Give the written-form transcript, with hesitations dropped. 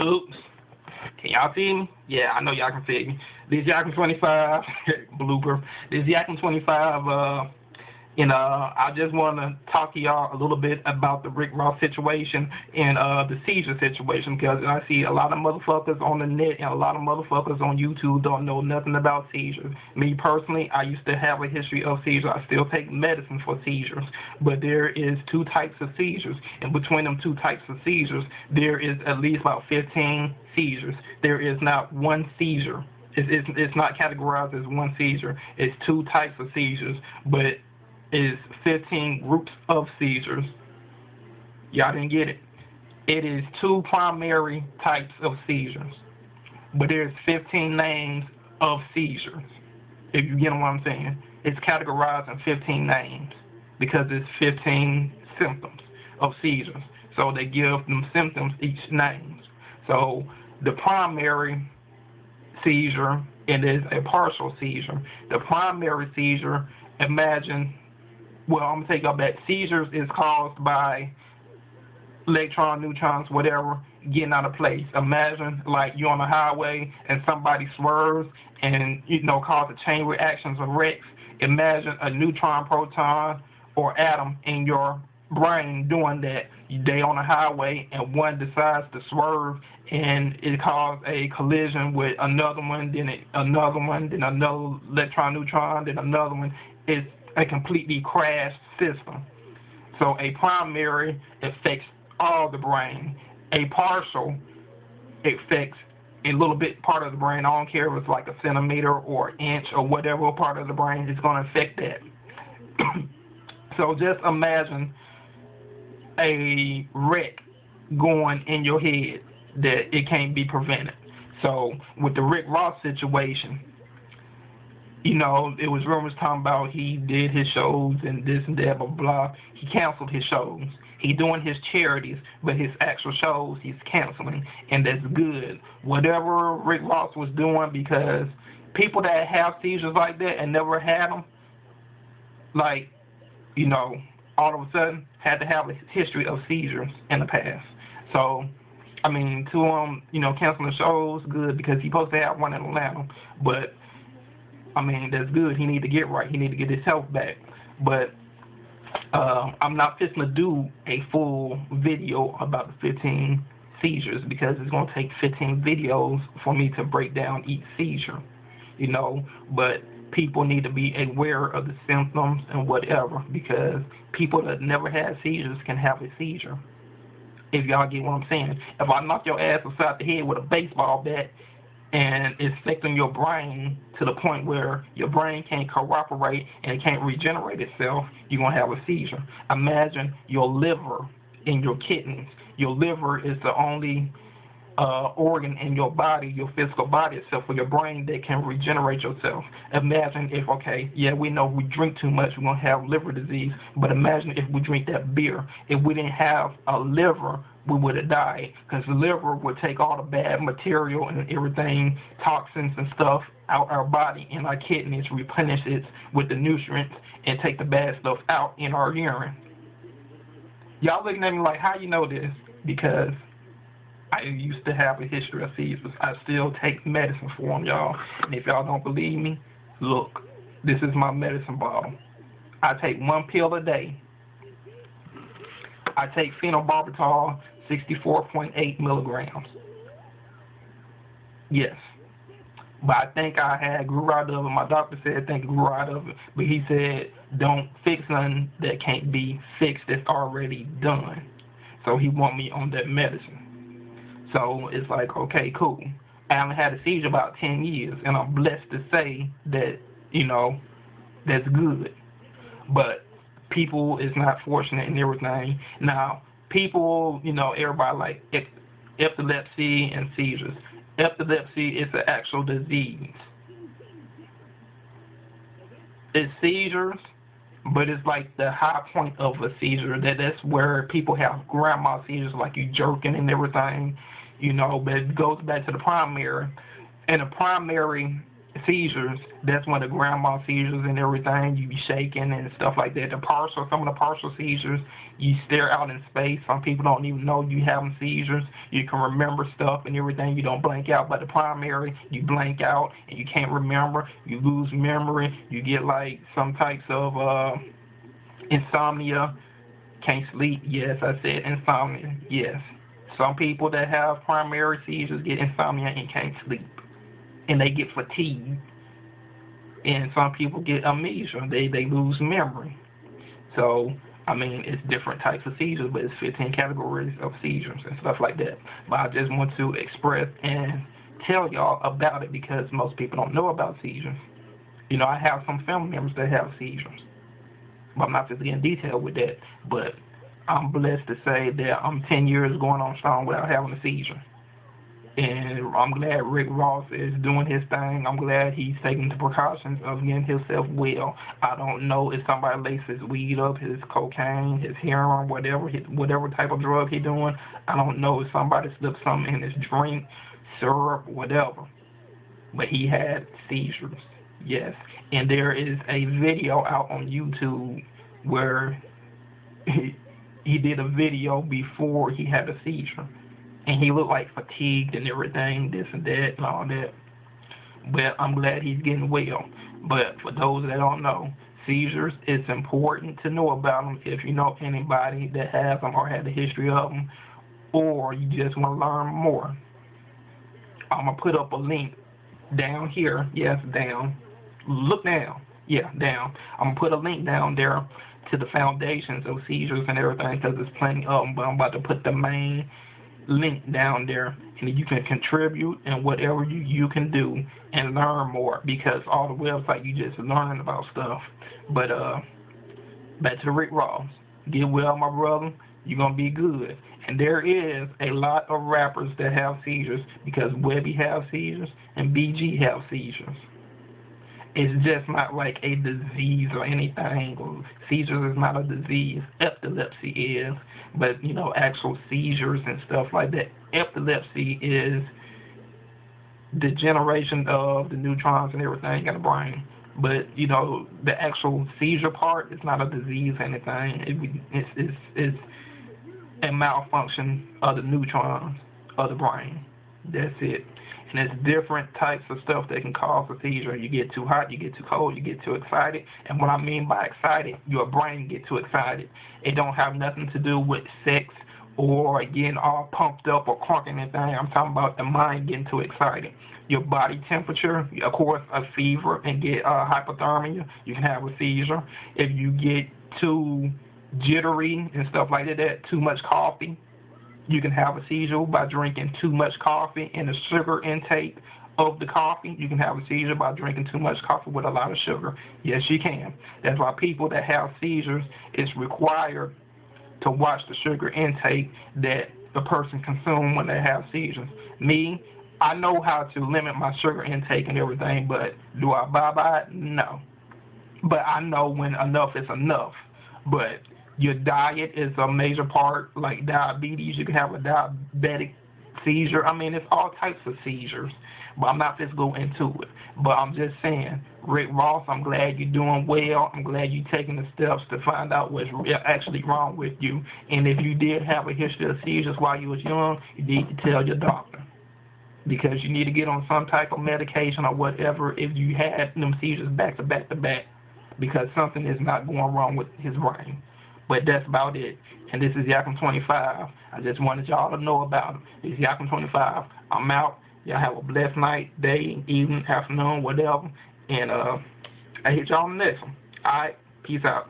Oops. Can y'all see me? Yeah, I know y'all can see me. This Yakin 25 blooper. This Yakin 25. I just want to talk to y'all a little bit about the Rick Ross situation and the seizure situation, because I see a lot of motherfuckers on the net and a lot of motherfuckers on YouTube don't know nothing about seizures. Me personally, I used to have a history of seizures. I still take medicine for seizures, but there is two types of seizures, and between them two types of seizures, there is at least about 15 seizures. There is not one seizure. It's not categorized as one seizure. It's two types of seizures, but is 15 groups of seizures. Y'all didn't get it. It is two primary types of seizures, but there's 15 names of seizures. If you get what I'm saying, it's categorized in 15 names because it's 15 symptoms of seizures. So they give them symptoms each name. So the primary seizure, it is a partial seizure. The primary seizure, imagine. Well, I'm going to take y'all back. Seizures is caused by electrons, neutrons, whatever, getting out of place. Imagine, like, you're on the highway and somebody swerves and, cause a chain reaction of wrecks. Imagine a neutron, proton, or atom in your brain doing that. They on the highway and one decides to swerve and it causes a collision with another one, then another one, then another electron, neutron, then another one. It's a completely crashed system. So a primary affects all the brain. A partial affects a little bit part of the brain. I don't care if it's like a centimeter or inch or whatever part of the brain, it's going to affect that. So just imagine a wreck going in your head that it can't be prevented. So with the Rick Ross situation, it was rumors talking about he did his shows and this and that, blah, blah. He canceled his shows. He's doing his charities, but his actual shows he's canceling, and that's good. Whatever Rick Ross was doing, because people that have seizures like that and never had them, all of a sudden had to have a history of seizures in the past. So, to him, canceling shows, good, because he's supposed to have one in Atlanta, but that's good. He need to get right. He need to get his health back. But I'm not fixing to do a full video about the 15 seizures, because it's going to take 15 videos for me to break down each seizure, But people need to be aware of the symptoms and whatever, because people that never had seizures can have a seizure. If y'all get what I'm saying. If I knock your ass upside the head with a baseball bat, and it's affecting your brain to the point where your brain can't cooperate and it can't regenerate itself, you're going to have a seizure. Imagine your liver and your kidneys. Your liver is the only organ in your body, your physical body itself, for your brain that can regenerate yourself. Imagine if, we know we drink too much, we're going to have liver disease, but imagine if we drink that beer. If we didn't have a liver, we would have died, because the liver would take all the bad material and everything, toxins and stuff, out our body, and our kidneys replenish it with the nutrients and take the bad stuff out in our urine. Y'all looking at me like, how you know this? Because I used to have a history of seizures. I still take medicine for them, y'all. And if y'all don't believe me, look, this is my medicine bottle. I take one pill a day. I take phenobarbital, 64.8 milligrams. Yes. But I think I had grew out of it. My doctor said I think I grew out of it. But he said don't fix nothing that can't be fixed, that's already done. So he want me on that medicine. So it's like, okay, cool. I haven't had a seizure about 10 years, and I'm blessed to say that, that's good. But people is not fortunate in everything. Now, people, everybody like epilepsy and seizures. Epilepsy is an actual disease. It's seizures, but it's like the high point of a seizure. That's where people have grandma seizures, like you jerking and everything, but it goes back to the primary. And the primary seizures, that's when the grandma seizures and everything, you be shaking and stuff like that. Some of the partial seizures, you stare out in space. Some people don't even know you having seizures. You can remember stuff and everything. You don't blank out. But the primary, you blank out and you can't remember. You lose memory. You get like some types of insomnia. Can't sleep. Yes, I said insomnia. Yes. Some people that have primary seizures get insomnia and can't sleep. And they get fatigued. And some people get amnesia. They lose memory. So, I mean, it's different types of seizures, but it's 15 categories of seizures and stuff like that. But I just want to express and tell y'all about it because most people don't know about seizures. You know, I have some family members that have seizures. But I'm not just getting detail with that. But I'm blessed to say that I'm 10 years going on strong without having a seizure. And I'm glad Rick Ross is doing his thing. I'm glad he's taking the precautions of getting himself well. I don't know if somebody laces his weed up, his cocaine, his heroin, whatever type of drug he's doing. I don't know if somebody slipped something in his drink, syrup, whatever. But he had seizures, yes. And there is a video out on YouTube where he did a video before he had a seizure. And he looked like fatigued and everything, this and that and all that. But I'm glad he's getting well. But for those that don't know, seizures, it's important to know about them if you know anybody that has them or had a history of them, or you just want to learn more. I'm going to put up a link down here. Yes, down. Look down. Yeah, down. I'm going to put a link down there to the foundations of seizures and everything because there's plenty of them. But I'm about to put the main link down there, and you can contribute and whatever you can do and learn more because all the website you just learning about stuff. But back to Rick Ross. Get well, my brother. You're gonna be good. And there is a lot of rappers that have seizures because Webby have seizures and BG have seizures. It's just not like a disease or anything. Seizures is not a disease. Epilepsy is. But, you know, actual seizures and stuff like that. Epilepsy is degeneration of the neutrons and everything in the brain. But, you know, the actual seizure part is not a disease or anything. It's a malfunction of the neutrons of the brain. That's it. And there's different types of stuff that can cause a seizure. You get too hot, you get too cold, you get too excited. And what I mean by excited, your brain get too excited. It don't have nothing to do with sex or getting all pumped up or crunk anything. I'm talking about the mind getting too excited. Your body temperature, of course, a fever and get hypothermia, you can have a seizure. If you get too jittery and stuff like that, too much coffee, you can have a seizure by drinking too much coffee and the sugar intake of the coffee. You can have a seizure by drinking too much coffee with a lot of sugar. Yes, you can. That's why people that have seizures, it's required to watch the sugar intake that the person consumes when they have seizures. Me, I know how to limit my sugar intake and everything, but do I abide by it? No. But I know when enough is enough. But your diet is a major part, like diabetes. You can have a diabetic seizure. I mean, it's all types of seizures, but I'm not just going into it. But I'm just saying, Rick Ross, I'm glad you're doing well. I'm glad you're taking the steps to find out what's actually wrong with you. And if you did have a history of seizures while you was young, you need to tell your doctor because you need to get on some type of medication or whatever if you had them seizures back to back to back because something is not going wrong with his brain. But that's about it. And this is Yakum 25. I just wanted y'all to know about him. This is Yakum 25. I'm out. Y'all have a blessed night, day, evening, afternoon, whatever. And I hit y'all on the next one. All right. Peace out.